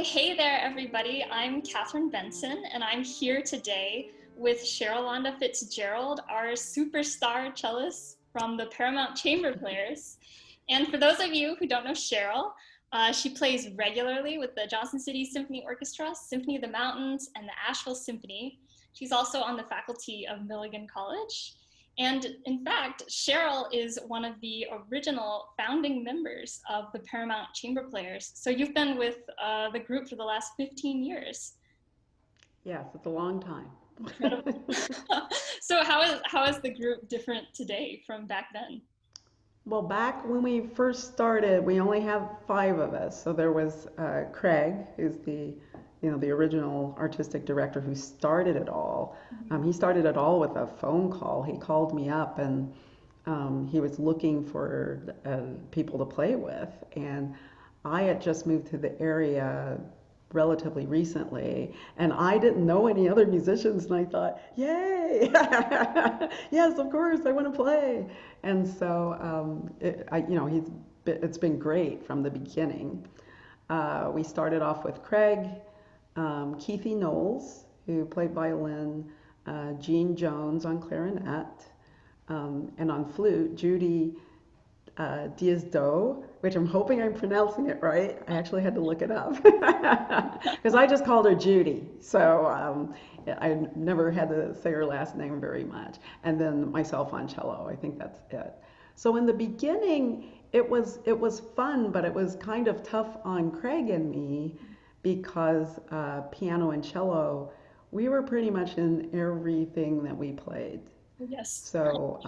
Hey there, everybody. I'm Katherine Benson, and I'm here today with Cherylonda Fitzgerald, our superstar cellist from the Paramount Chamber Players. And for those of you who don't know Cheryl, she plays regularly with the Johnson City Symphony Orchestra, Symphony of the Mountains, and the Asheville Symphony. She's also on the faculty of Milligan College. And in fact, Cheryl is one of the original founding members of the Paramount Chamber Players. So you've been with the group for the last 15 years. Yes, it's a long time. Incredible. So how is the group different today from back then? Well, back when we first started, we only had five of us. So there was Craig, who's the original artistic director who started it all. He started it all with a phone call. He called me up and he was looking for people to play with. And I had just moved to the area relatively recently, and I didn't know any other musicians, and I thought, yay, yes, of course, I want to play. And so, it's been great from the beginning. We started off with Craig, Keithy Knowles, who played violin, Jean Jones on clarinet, and on flute, Judy Diaz-Do, which I'm hoping I'm pronouncing it right. I actually had to look it up because I just called her Judy, so I never had to say her last name very much. And then myself on cello. I think that's it. So in the beginning, it was fun, but it was kind of tough on Craig and me because piano and cello, we were pretty much in everything that we played. Yes. So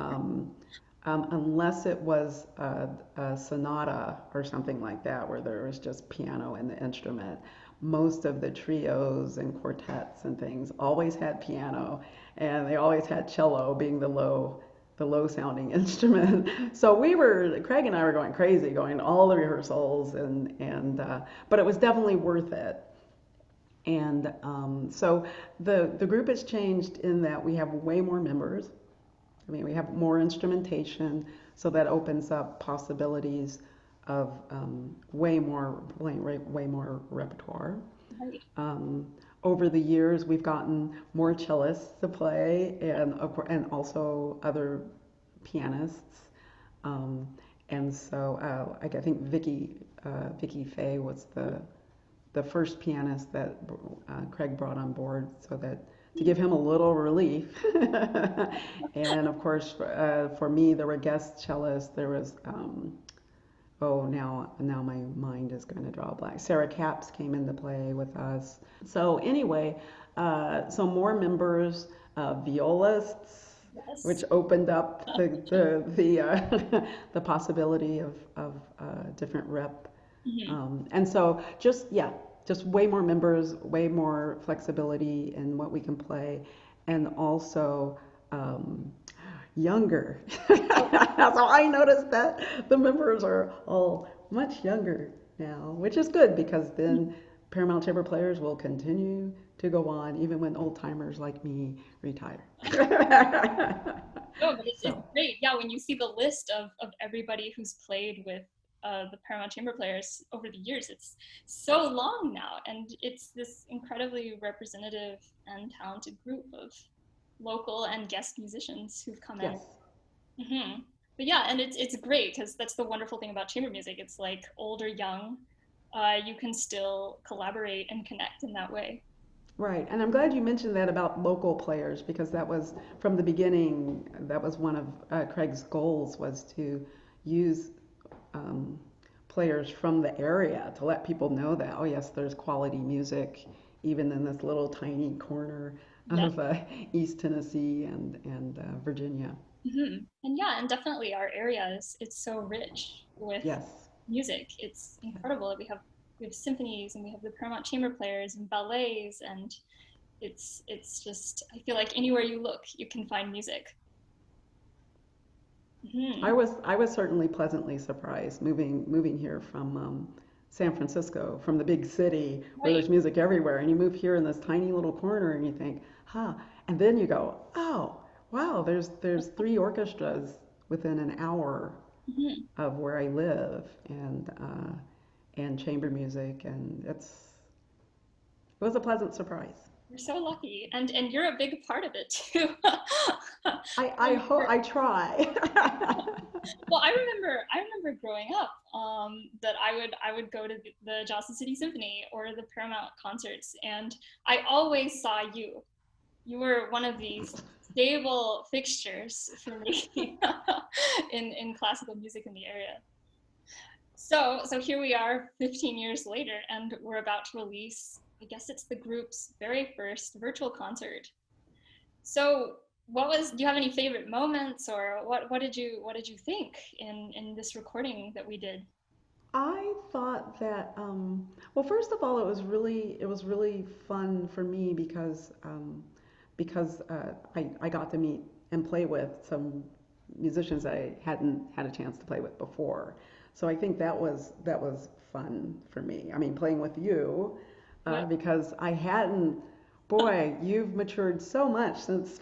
unless it was a sonata or something like that, where there was just piano and the instrument, most of the trios and quartets and things always had piano, and they always had cello being the low sounding instrument. So Craig and I were going crazy, going to all the rehearsals, but it was definitely worth it. And so the group has changed in that we have way more members. I mean, we have more instrumentation, so that opens up possibilities of way more repertoire. Right. Over the years, we've gotten more cellists to play, and also other pianists. And so I think Vicky Fay was the first pianist that Craig brought on board, so that to give him a little relief. And of course, for me, there were guest cellists. There was, now my mind is going to draw a blank. Sarah Capps came into play with us. So anyway, so more members, violists, Yes. which opened up the possibility of different rep. And so just way more members, way more flexibility in what we can play, and also younger. So I noticed that the members are all much younger now, which is good because then Paramount Chamber Players will continue to go on even when old timers like me retire. No, but it's great. Yeah, when you see the list of everybody who's played with the Paramount Chamber Players over the years, it's so long now, and it's this incredibly representative and talented group of local and guest musicians who've come in. Yes. But yeah, and it's great because that's the wonderful thing about chamber music. It's like old or young, you can still collaborate and connect in that way. Right, and I'm glad you mentioned that about local players because that was from the beginning. That was one of Craig's goals, was to use players from the area to let people know that, oh yes, there's quality music even in this little tiny corner Yeah. of East Tennessee and Virginia. And yeah, and definitely our area is it's so rich with Yes. music. It's incredible that we have symphonies and we have the Paramount Chamber Players and ballets, and it's just, I feel like anywhere you look you can find music. I was certainly pleasantly surprised moving here from San Francisco, from the big city where Right. there's music everywhere, and you move here in this tiny little corner, and you think, huh, and then you go, oh, wow, there's three orchestras within an hour Mhm. of where I live, and chamber music, and It was a pleasant surprise. We're so lucky, and you're a big part of it too. I hope I try. Well, I remember growing up that I would go to the Johnson City Symphony or the Paramount concerts, and I always saw you. You were one of these stable fixtures for me in classical music in the area. So here we are 15 years later, and we're about to release, I guess it's the group's very first virtual concert. So do you have any favorite moments, or what did you think in this recording that we did? I thought that, well, first of all, it was really fun for me because I got to meet and play with some musicians that I hadn't had a chance to play with before. So I think that was fun for me. I mean, playing with you, Yeah. because I hadn't. Boy, you've matured so much since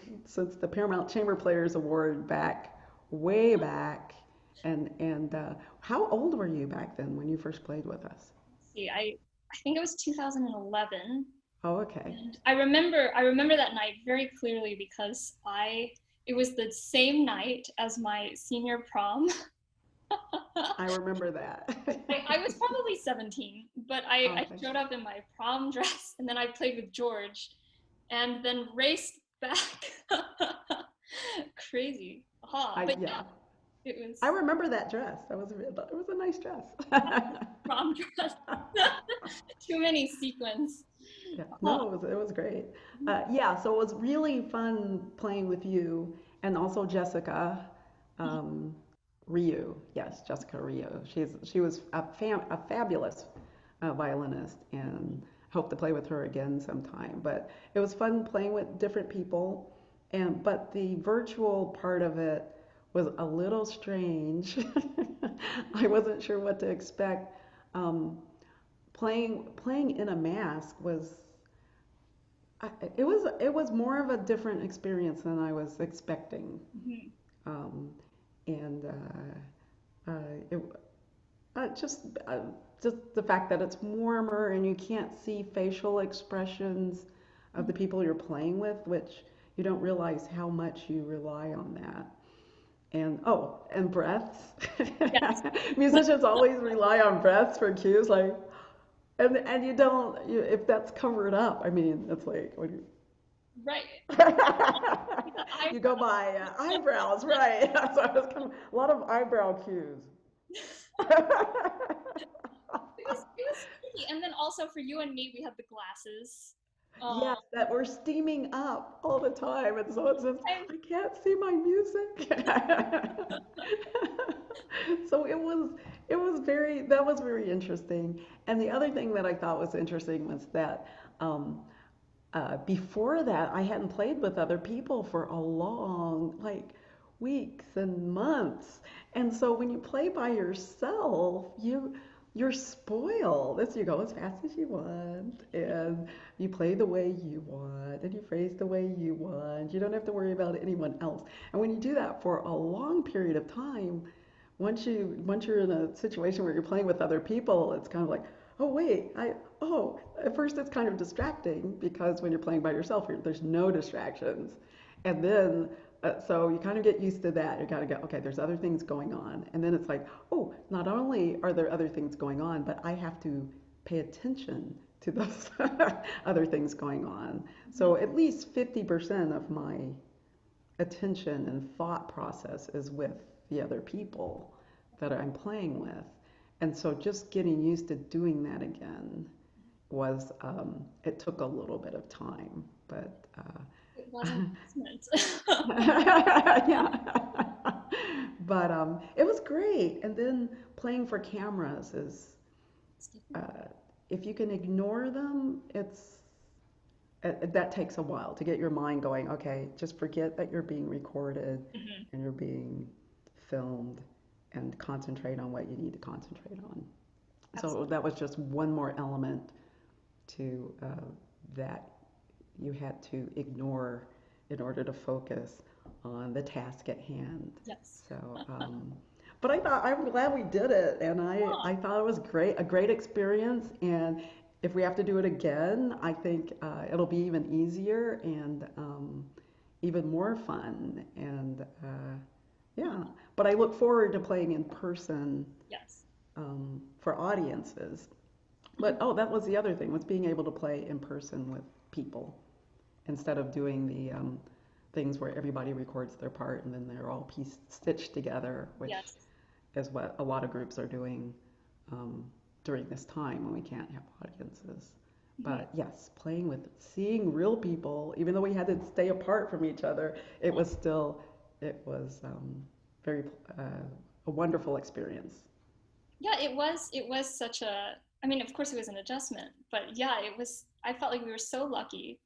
the Paramount Chamber Players Award back way back. And how old were you back then when you first played with us? See, I think it was 2011. Oh, okay. And I remember that night very clearly because I it was the same night as my senior prom. I remember that. I was probably 17, but I Okay. showed up in my prom dress and then I played with George and then raced back. Crazy. Aha. But yeah, Yeah. it I was remember that dress. It was a nice dress. prom dress. Too many sequins. Yeah, Oh, no, it was great. Yeah, so it was really fun playing with you and also Jessica um, Ryu. Yes, Jessica Ryu. She was a fabulous violinist, and hope to play with her again sometime. But it was fun playing with different people, and but the virtual part of it was a little strange. I wasn't sure what to expect. Um, playing in a mask was it was more of a different experience than I was expecting, mhm. um, and it just just the fact that it's warmer and you can't see facial expressions of the people you're playing with, which you don't realize how much you rely on that. And oh, and breaths. Yes, Musicians always rely on breaths for cues, like, and you don't if that's covered up. I mean, it's like what do you, right. The you go eyebrows. by eyebrows, right? So it was kind of a lot of eyebrow cues. It was tricky. And then also for you and me, we had the glasses. Yes, that we're steaming up all the time, and so it's just I, I can't see my music. So it was very that was very interesting. And the other thing that I thought was interesting was that um, before that, I hadn't played with other people for a long, like weeks and months. And so when you play by yourself, you're spoiled. This you go as fast as you want, and you play the way you want, and you phrase the way you want. You don't have to worry about anyone else. And when you do that for a long period of time, once you're in a situation where you're playing with other people, it's kind of like, oh wait, I oh at first it's kind of distracting because when you're playing by yourself, there's no distractions, and then so you kind of get used to that. You gotta go, okay, there's other things going on, and then it's like, oh, not only are there other things going on, but I have to pay attention to those other things going on. So at least 50% of my attention and thought process is with the other people that I'm playing with. And so just getting used to doing that again was, it took a little bit of time, but it was an investment. yeah. But it was great. And then playing for cameras is, uh, if you can ignore them, that takes a while to get your mind going. Okay, just forget that you're being recorded Mhm. and you're being filmed and concentrate on what you need to concentrate on. So Absolutely. that was just one more element to that you had to ignore in order to focus on the task at hand. Yes. So, but I'm glad we did it, and Yeah. I thought it was great, a great experience, and if we have to do it again, I think it'll be even easier and even more fun. And yeah, but I look forward to playing in person Yes. for audiences. But oh, that was the other thing, was being able to play in person with people instead of doing the things where everybody records their part and then they're all stitched together, which Yes. is what a lot of groups are doing um, during this time when we can't have audiences. Mhm. But yes, playing with, seeing real people, even though we had to stay apart from each other, it was still, it was very a wonderful experience. Yeah, it was such a, I mean, of course it was an adjustment, but yeah, it was, I felt like we were so lucky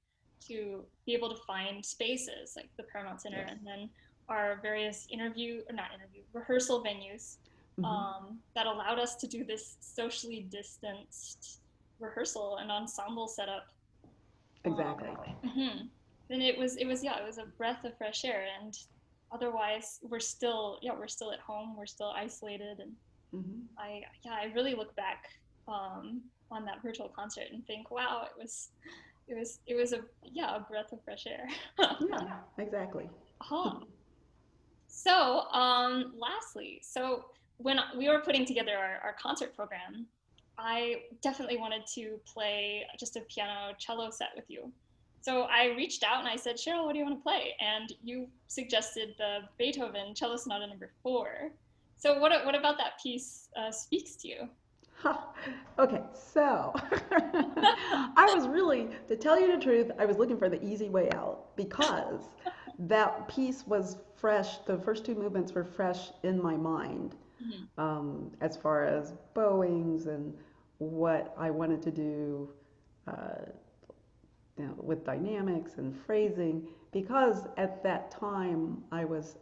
to be able to find spaces like the Paramount Center Yes. and then our various interview, or not interview, rehearsal venues Hmm. that allowed us to do this socially distanced rehearsal and ensemble setup. Exactly. Mhm. And it was yeah, it was a breath of fresh air. And otherwise, we're still at home, we're still isolated, and Hmm. I really look back on that virtual concert and think, wow, it was a, yeah, a breath of fresh air. Yeah, exactly. uh So, lastly, so when we were putting together our concert program, I definitely wanted to play just a piano cello set with you. So I reached out and I said, Cheryl, what do you want to play? And you suggested the Beethoven Cello Sonata number 4. So what about that piece speaks to you? Okay, so I was really, to tell you the truth, I was looking for the easy way out because that piece was fresh. The first two movements were fresh in my mind Mhm. as far as bowings and what I wanted to do uh, with dynamics and phrasing. Because at that time I was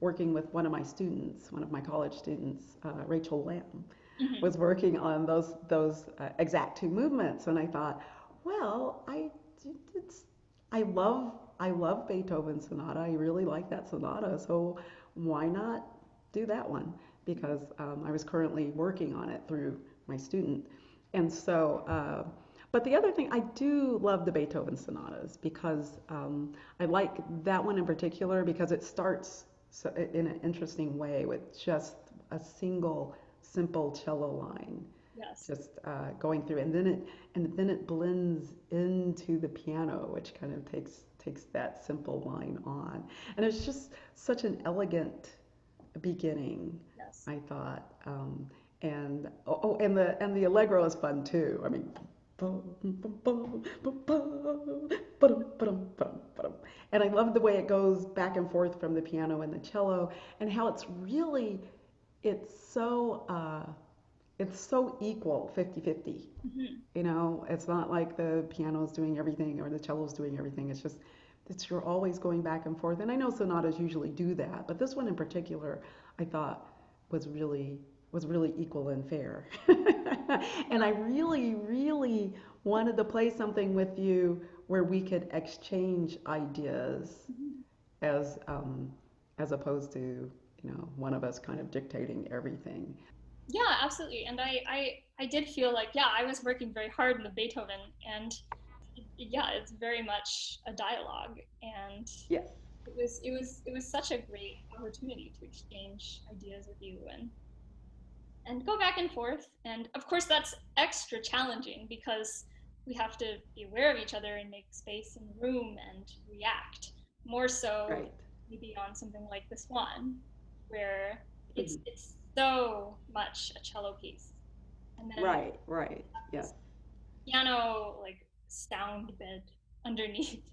working with one of my students, one of my college students, Rachel Lamb, Mhm. was working on those exact two movements, and I thought, well, it's I love Beethoven's sonata. I really like that sonata, so why not do that one? Because I was currently working on it through my student, and so. But the other thing, I do love the Beethoven sonatas because I like that one in particular because it starts so, in an interesting way with just a single simple cello line Yes. just going through and then it blends into the piano, which kind of takes that simple line on, and it's just such an elegant beginning, Yes. I thought. And and the allegro is fun too. I mean, and I love the way it goes back and forth from the piano and the cello, and how it's so it's so equal, 50-50. Mhm. It's not like the piano's doing everything or the cello's doing everything. It's just that you're always going back and forth. And I know sonatas usually do that, but this one in particular, I thought was really was really equal and fair. And I really, really wanted to play something with you where we could exchange ideas Mhm. as as opposed to one of us kind of dictating everything. Yeah, absolutely. And I did feel like, yeah, I was working very hard in the Beethoven, and yeah, it's very much a dialogue, and Yes. it was such a great opportunity to exchange ideas with you and go back and forth. And of course, that's extra challenging because we have to be aware of each other and make space in the room and react more so Right. maybe on something like this one, where it's Mhm. it's so much a cello piece, and then Right, right. Yes. this piano like sound bed underneath.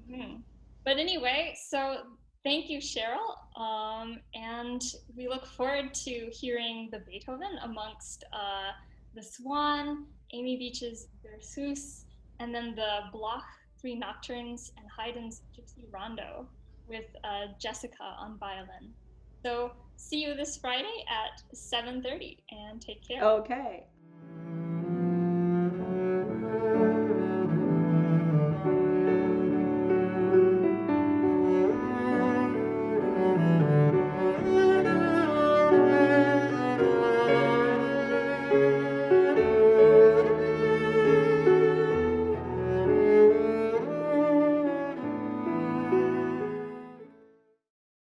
Mhm. But anyway, so thank you, Cheryl. And we look forward to hearing the Beethoven amongst the Swan, Amy Beach's Berceuse, and then the Bloch Three Nocturnes and Haydn's Gypsy Rondo with Jessica on violin. So see you this Friday at 7:30, and take care. Okay.